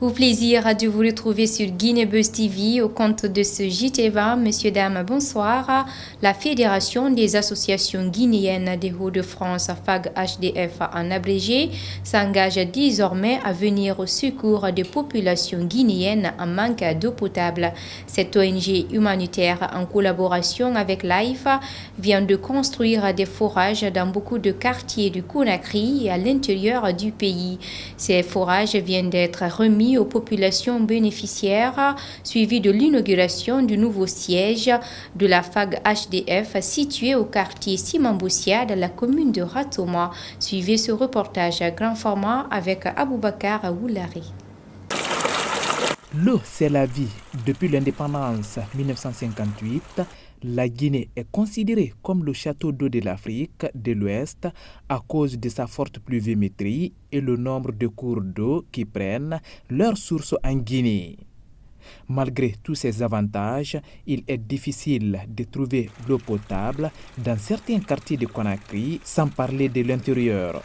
Au plaisir de vous retrouver sur Guinée Buzz TV au compte de ce JT20. Messieurs, dames, bonsoir. La Fédération des associations guinéennes des Hauts-de-France, FAG-HDF en abrégé, s'engage désormais à venir au secours des populations guinéennes en manque d'eau potable. Cette ONG humanitaire, en collaboration avec l'AIFA, vient de construire des forages dans beaucoup de quartiers du Conakry et à l'intérieur du pays. Ces forages viennent d'être remis aux populations bénéficiaires, suivi de l'inauguration du nouveau siège de la FAG-HDF situé au quartier Simamboussia de la commune de Ratoma. Suivez ce reportage à grand format avec Aboubakar Woulari. L'eau, c'est la vie. Depuis l'indépendance 1958, la Guinée est considérée comme le château d'eau de l'Afrique de l'Ouest à cause de sa forte pluviométrie et le nombre de cours d'eau qui prennent leur source en Guinée. Malgré tous ces avantages, il est difficile de trouver l'eau potable dans certains quartiers de Conakry, sans parler de l'intérieur.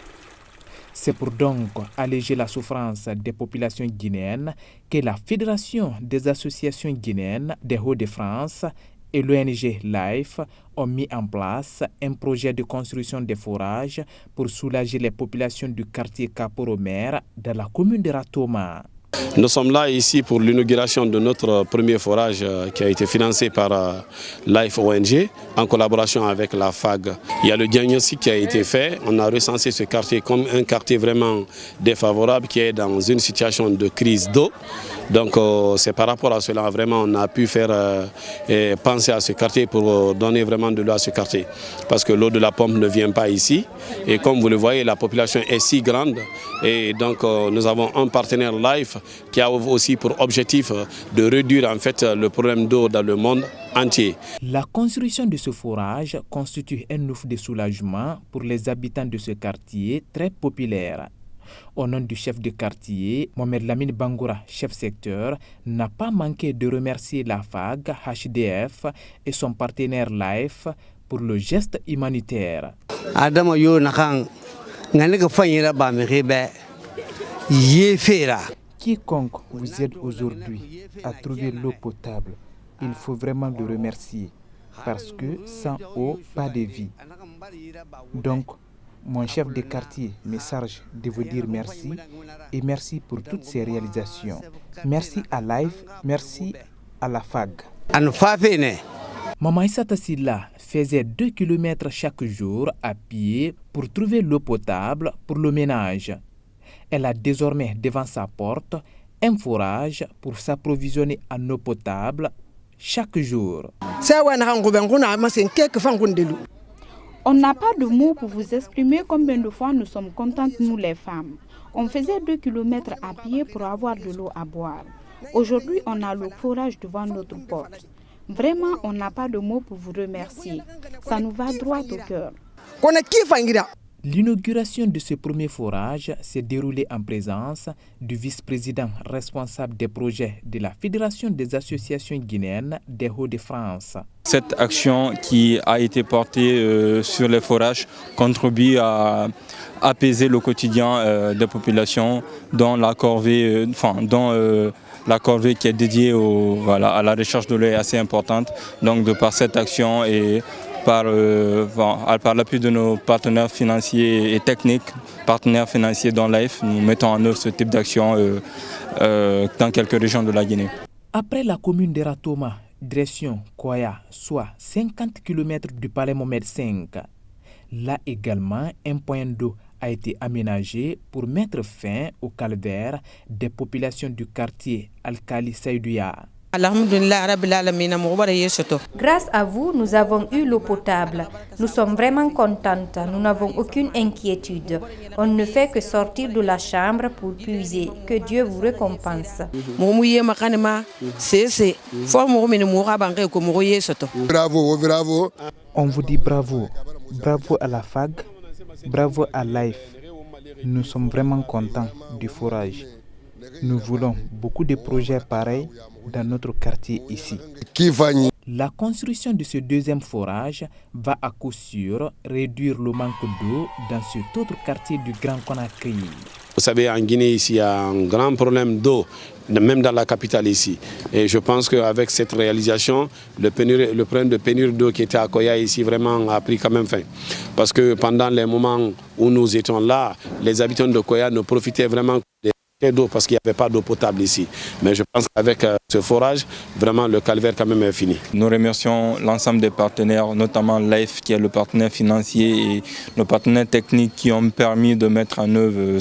C'est pour donc alléger la souffrance des populations guinéennes que la Fédération des associations guinéennes des Hauts-de-France et l'ONG LIFE ont mis en place un projet de construction de forages pour soulager les populations du quartier Kaporomer dans la commune de Ratoma. Nous sommes là ici pour l'inauguration de notre premier forage qui a été financé par LIFE ONG en collaboration avec la FAG. Il y a le diagnostic qui a été fait. On a recensé ce quartier comme un quartier vraiment défavorable qui est dans une situation de crise d'eau. Donc c'est par rapport à cela vraiment on a pu faire penser à ce quartier pour donner vraiment de l'eau à ce quartier. Parce que l'eau de la pompe ne vient pas ici. Et comme vous le voyez, la population est si grande. Et donc nous avons un partenaire LIFE qui a aussi pour objectif de réduire en fait le problème d'eau dans le monde entier. La construction de ce forage constitue un ouf de soulagement pour les habitants de ce quartier très populaire. Au nom du chef de quartier, Mohamed Lamine Bangoura, chef secteur, n'a pas manqué de remercier la FAG, HDF et son partenaire LIFE pour le geste humanitaire. Quiconque vous aide aujourd'hui à trouver l'eau potable, il faut vraiment le remercier parce que sans eau, pas de vie. Donc, mon chef de quartier me charge de vous dire merci et merci pour toutes ces réalisations. Merci à LIFE, merci à la FAG. Maman Issata Silla faisait 2 km chaque jour à pied pour trouver l'eau potable pour le ménage. Elle a désormais devant sa porte un forage pour s'approvisionner en eau potable chaque jour. On n'a pas de mots pour vous exprimer combien de fois nous sommes contentes, nous les femmes. On faisait 2 km à pied pour avoir de l'eau à boire. Aujourd'hui, on a le forage devant notre porte. Vraiment, on n'a pas de mots pour vous remercier. Ça nous va droit au cœur. L'inauguration de ce premier forage s'est déroulée en présence du vice-président responsable des projets de la Fédération des associations guinéennes des Hauts-de-France. Cette action qui a été portée sur les forages contribue à apaiser le quotidien des populations dont la corvée, la corvée qui est dédiée à la recherche de l'eau est assez importante. Donc de par cette action et par l'appui de nos partenaires financiers et techniques, partenaires financiers dans l'AIF, nous mettons en œuvre ce type d'action dans quelques régions de la Guinée. Après la commune de Ratoma, direction Koya, soit 50 km du palais Mohamed V, là également un point d'eau a été aménagé pour mettre fin au calvaire des populations du quartier Al-Khali Saïdouya. Grâce à vous, nous avons eu l'eau potable. Nous sommes vraiment contentes. Nous n'avons aucune inquiétude. On ne fait que sortir de la chambre pour puiser. Que Dieu vous récompense. Bravo, bravo. On vous dit bravo. Bravo à la FAG. Bravo à LIFE. Nous sommes vraiment contents du forage. Nous voulons beaucoup de projets pareils dans notre quartier ici. La construction de ce deuxième forage va à coup sûr réduire le manque d'eau dans cet autre quartier du Grand Conakry. Vous savez, en Guinée, ici, il y a un grand problème d'eau, même dans la capitale ici. Et je pense qu'avec cette réalisation, le problème de pénurie d'eau qui était à Koya ici vraiment a pris quand même fin. Parce que pendant les moments où nous étions là, les habitants de Koya ne profitaient vraiment d'eau parce qu'il n'y avait pas d'eau potable ici. Mais je pense qu'avec ce forage, vraiment le calvaire quand même est fini. Nous remercions l'ensemble des partenaires, notamment l'AIF qui est le partenaire financier et nos partenaires techniques qui ont permis de mettre en œuvre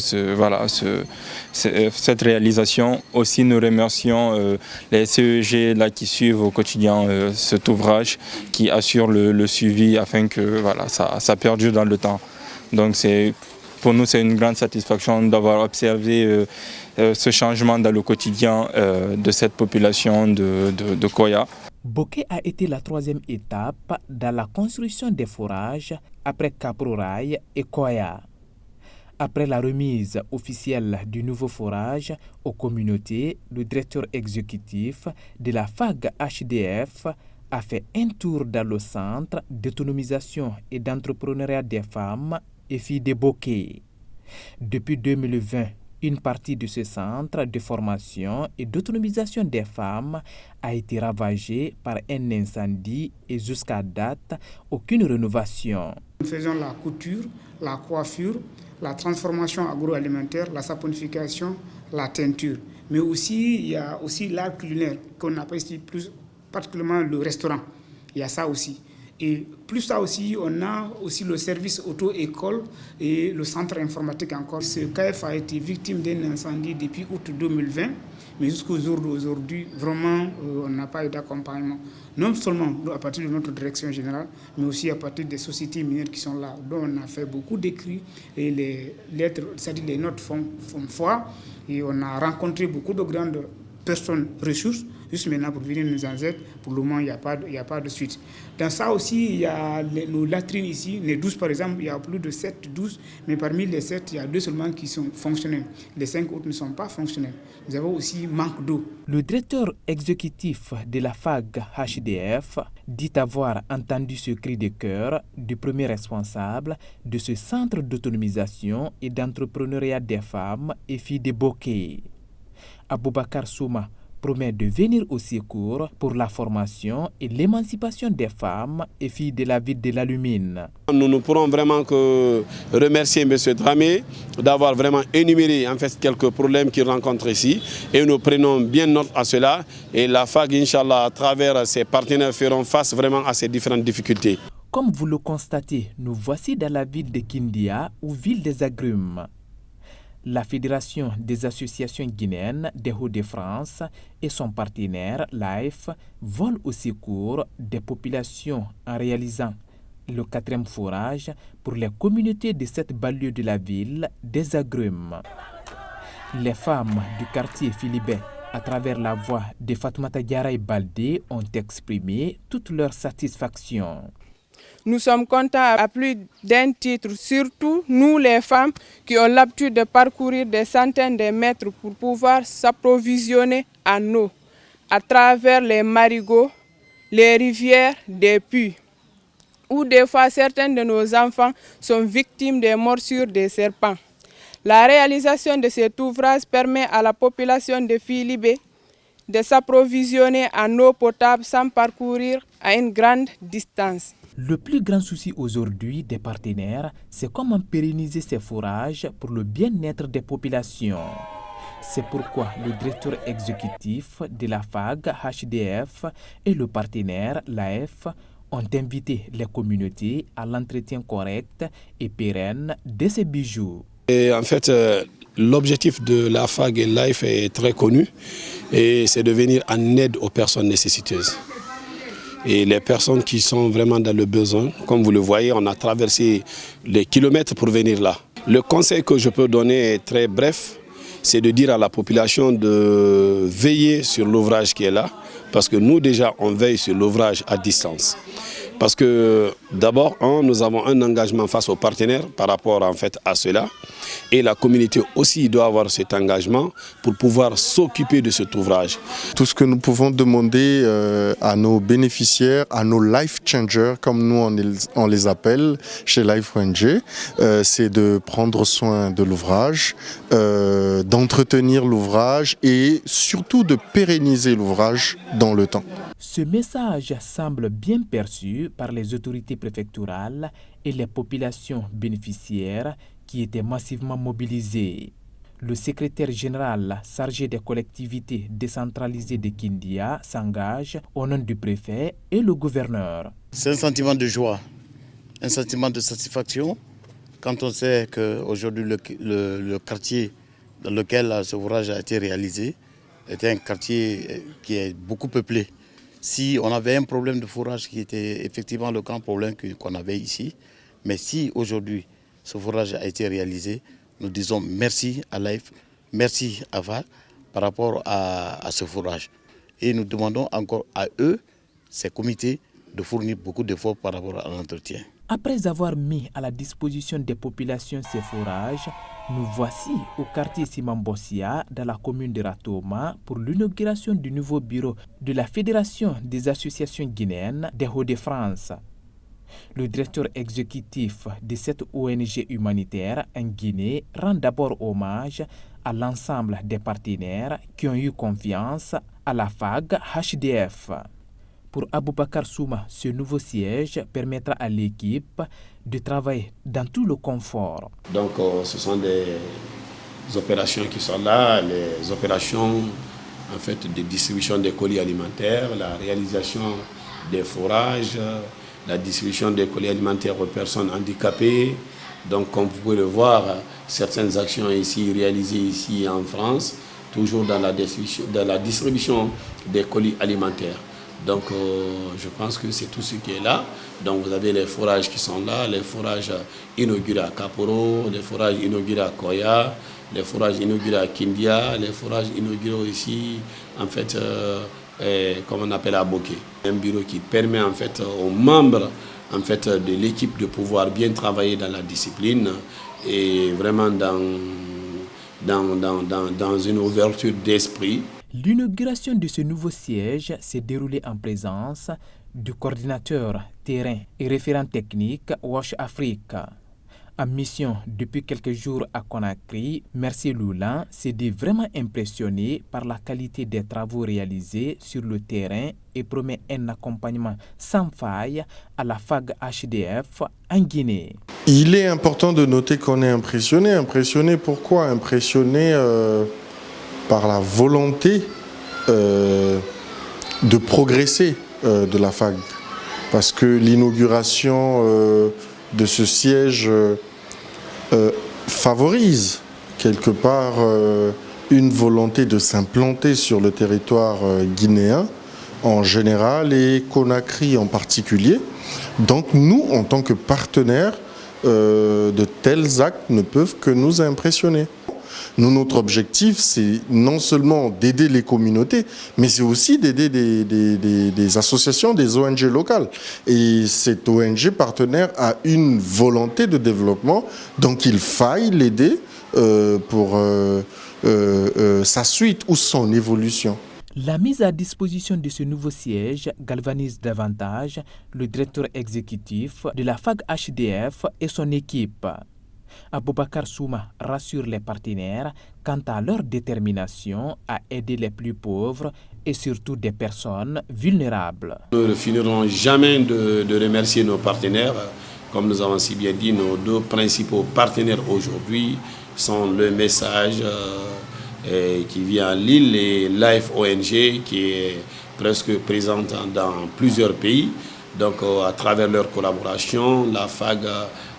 cette réalisation. Aussi nous remercions les CEG là, qui suivent au quotidien cet ouvrage, qui assurent le suivi afin que ça perdure dans le temps. Donc pour nous, c'est une grande satisfaction d'avoir observé ce changement dans le quotidien de cette population de Koya. Boké a été la troisième étape dans la construction des forages après Kaprorail et Koya. Après la remise officielle du nouveau forage aux communautés, le directeur exécutif de la FAG HDF a fait un tour dans le centre d'autonomisation et d'entrepreneuriat des femmes et filles de Boké. Depuis 2020, une partie de ce centre de formation et d'autonomisation des femmes a été ravagée par un incendie et jusqu'à date, aucune rénovation. Nous faisons la couture, la coiffure, la transformation agroalimentaire, la saponification, la teinture. Mais aussi, il y a aussi l'art culinaire qu'on appelle ici plus particulièrement le restaurant. Il y a ça aussi. Et plus ça aussi, on a aussi le service auto-école et le centre informatique encore. Ce KF a été victime d'un incendie depuis août 2020, mais jusqu'au jour d'aujourd'hui, vraiment, on n'a pas eu d'accompagnement. Non seulement à partir de notre direction générale, mais aussi à partir des sociétés minières qui sont là, dont on a fait beaucoup d'écrits et les lettres, c'est-à-dire les notes font foi, et on a rencontré beaucoup de grandes personnes ressources. Juste maintenant, pour venir nous en aider, pour le moment, il n'y a pas de suite. Dans ça aussi, il y a nos latrines ici, les 12 par exemple, il y a plus de 7, 12, mais parmi les 7, il y a 2 seulement qui sont fonctionnels. Les 5 autres ne sont pas fonctionnels. Nous avons aussi manque d'eau. Le directeur exécutif de la FAG HDF dit avoir entendu ce cri de cœur du premier responsable de ce centre d'autonomisation et d'entrepreneuriat des femmes et filles de Boké. Aboubakar Souma promet de venir au secours pour la formation et l'émancipation des femmes et filles de la ville de la Lumine. Nous ne pourrons vraiment que remercier M. Dramé d'avoir vraiment énuméré en fait quelques problèmes qu'il rencontre ici et nous prenons bien note à cela et la FAG, Inch'Allah, à travers ses partenaires feront face vraiment à ces différentes difficultés. Comme vous le constatez, nous voici dans la ville de Kindia ou ville des agrumes. La Fédération des associations guinéennes des Hauts-de-France et son partenaire, l'AIF, volent au secours des populations en réalisant le 4e forage pour les communautés de cette banlieue de la ville des agrumes. Les femmes du quartier Philibé, à travers la voix de Fatoumata Diarra Baldé, ont exprimé toute leur satisfaction. Nous sommes contents à plus d'un titre, surtout nous les femmes qui ont l'habitude de parcourir des centaines de mètres pour pouvoir s'approvisionner en eau à travers les marigots, les rivières, des puits, où des fois certains de nos enfants sont victimes des morsures des serpents. La réalisation de cet ouvrage permet à la population de Philibé de s'approvisionner en eau potable sans parcourir à une grande distance. Le plus grand souci aujourd'hui des partenaires, c'est comment pérenniser ces forages pour le bien-être des populations. C'est pourquoi le directeur exécutif de la FAG HDF et le partenaire, l'AF, ont invité les communautés à l'entretien correct et pérenne de ces bijoux. Et en fait, l'objectif de la FAG et l'AF est très connu et c'est de venir en aide aux personnes nécessiteuses. Et les personnes qui sont vraiment dans le besoin, comme vous le voyez, on a traversé les kilomètres pour venir là. Le conseil que je peux donner est très bref, c'est de dire à la population de veiller sur l'ouvrage qui est là, parce que nous déjà on veille sur l'ouvrage à distance. Parce que d'abord, nous avons un engagement face aux partenaires par rapport en fait à cela. Et la communauté aussi doit avoir cet engagement pour pouvoir s'occuper de cet ouvrage. Tout ce que nous pouvons demander à nos bénéficiaires, à nos life changers, comme nous on les appelle chez Life ONG, c'est de prendre soin de l'ouvrage, d'entretenir l'ouvrage et surtout de pérenniser l'ouvrage dans le temps. Ce message semble bien perçu par les autorités préfectorales et les populations bénéficiaires qui étaient massivement mobilisées. Le secrétaire général chargé des collectivités décentralisées de Kindia s'engage au nom du préfet et le gouverneur. C'est un sentiment de joie, un sentiment de satisfaction quand on sait qu'aujourd'hui le quartier dans lequel ce ouvrage a été réalisé était un quartier qui est beaucoup peuplé. Si on avait un problème de fourrage qui était effectivement le grand problème qu'on avait ici, mais si aujourd'hui ce fourrage a été réalisé, nous disons merci à Life, merci à VAL par rapport à ce fourrage. Et nous demandons encore à eux, ces comités, de fournir beaucoup d'efforts par rapport à l'entretien. Après avoir mis à la disposition des populations ces fourrages, nous voici au quartier Simambossia, dans la commune de Ratoma, pour l'inauguration du nouveau bureau de la Fédération des associations guinéennes des Hauts-de-France. Le directeur exécutif de cette ONG humanitaire en Guinée rend d'abord hommage à l'ensemble des partenaires qui ont eu confiance à la FAG HDF. Pour Aboubakar Souma, ce nouveau siège permettra à l'équipe de travailler dans tout le confort. Donc ce sont des opérations qui sont là, les opérations en fait, de distribution des colis alimentaires, la réalisation des fourrages, la distribution des colis alimentaires aux personnes handicapées. Donc comme vous pouvez le voir, certaines actions ici réalisées ici en France, toujours dans la distribution des colis alimentaires. Donc je pense que c'est tout ce qui est là. Donc vous avez les fourrages qui sont là, les fourrages inaugurés à Kaporo, les fourrages inaugurés à Koya, les fourrages inaugurés à Kindia, les fourrages inaugurés ici, en fait, comme on appelle à Boké. Un bureau qui permet en fait aux membres en fait, de l'équipe de pouvoir bien travailler dans la discipline et vraiment dans une ouverture d'esprit. L'inauguration de ce nouveau siège s'est déroulée en présence du coordinateur terrain et référent technique WASH Afrique. En mission depuis quelques jours à Conakry, Merci Loulan s'est dit vraiment impressionné par la qualité des travaux réalisés sur le terrain et promet un accompagnement sans faille à la FAG HDF en Guinée. Il est important de noter qu'on est impressionné. Impressionné pourquoi? Impressionné par la volonté de progresser de la FAG. Parce que l'inauguration de ce siège favorise quelque part une volonté de s'implanter sur le territoire guinéen en général et Conakry en particulier. Donc nous, en tant que partenaires, de tels actes ne peuvent que nous impressionner. Nous, notre objectif, c'est non seulement d'aider les communautés, mais c'est aussi d'aider des associations, des ONG locales. Et cette ONG partenaire a une volonté de développement, donc il faille l'aider pour sa suite ou son évolution. La mise à disposition de ce nouveau siège galvanise davantage le directeur exécutif de la FAG HDF et son équipe. Aboubakar Souma rassure les partenaires quant à leur détermination à aider les plus pauvres et surtout des personnes vulnérables. Nous ne finirons jamais de remercier nos partenaires. Comme nous avons si bien dit, nos deux principaux partenaires aujourd'hui sont le Message qui vient à Lille et Life ONG qui est presque présente dans plusieurs pays. Donc à travers leur collaboration, la FAG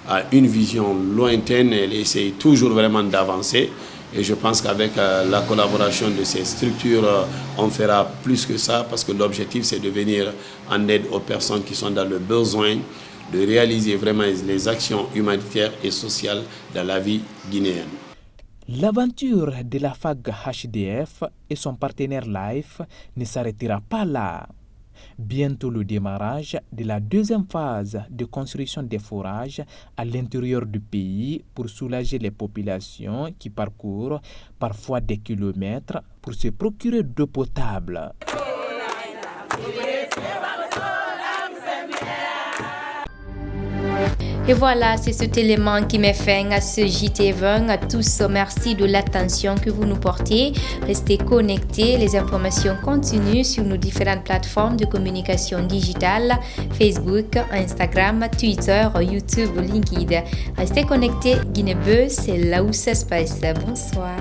a une vision lointaine, elle essaie toujours vraiment d'avancer. Et je pense qu'avec la collaboration de ces structures, on fera plus que ça parce que l'objectif c'est de venir en aide aux personnes qui sont dans le besoin, de réaliser vraiment les actions humanitaires et sociales dans la vie guinéenne. L'aventure de la FAG HDF et son partenaire Life ne s'arrêtera pas là. Bientôt le démarrage de la deuxième phase de construction des forages à l'intérieur du pays pour soulager les populations qui parcourent parfois des kilomètres pour se procurer d'eau potable. Et voilà, c'est cet élément qui met fin à ce JT20. À tous, merci de l'attention que vous nous portez. Restez connectés, les informations continuent sur nos différentes plateformes de communication digitale, Facebook, Instagram, Twitter, YouTube, LinkedIn. Restez connectés, Guinée Buzz, c'est là où ça se passe. Bonsoir.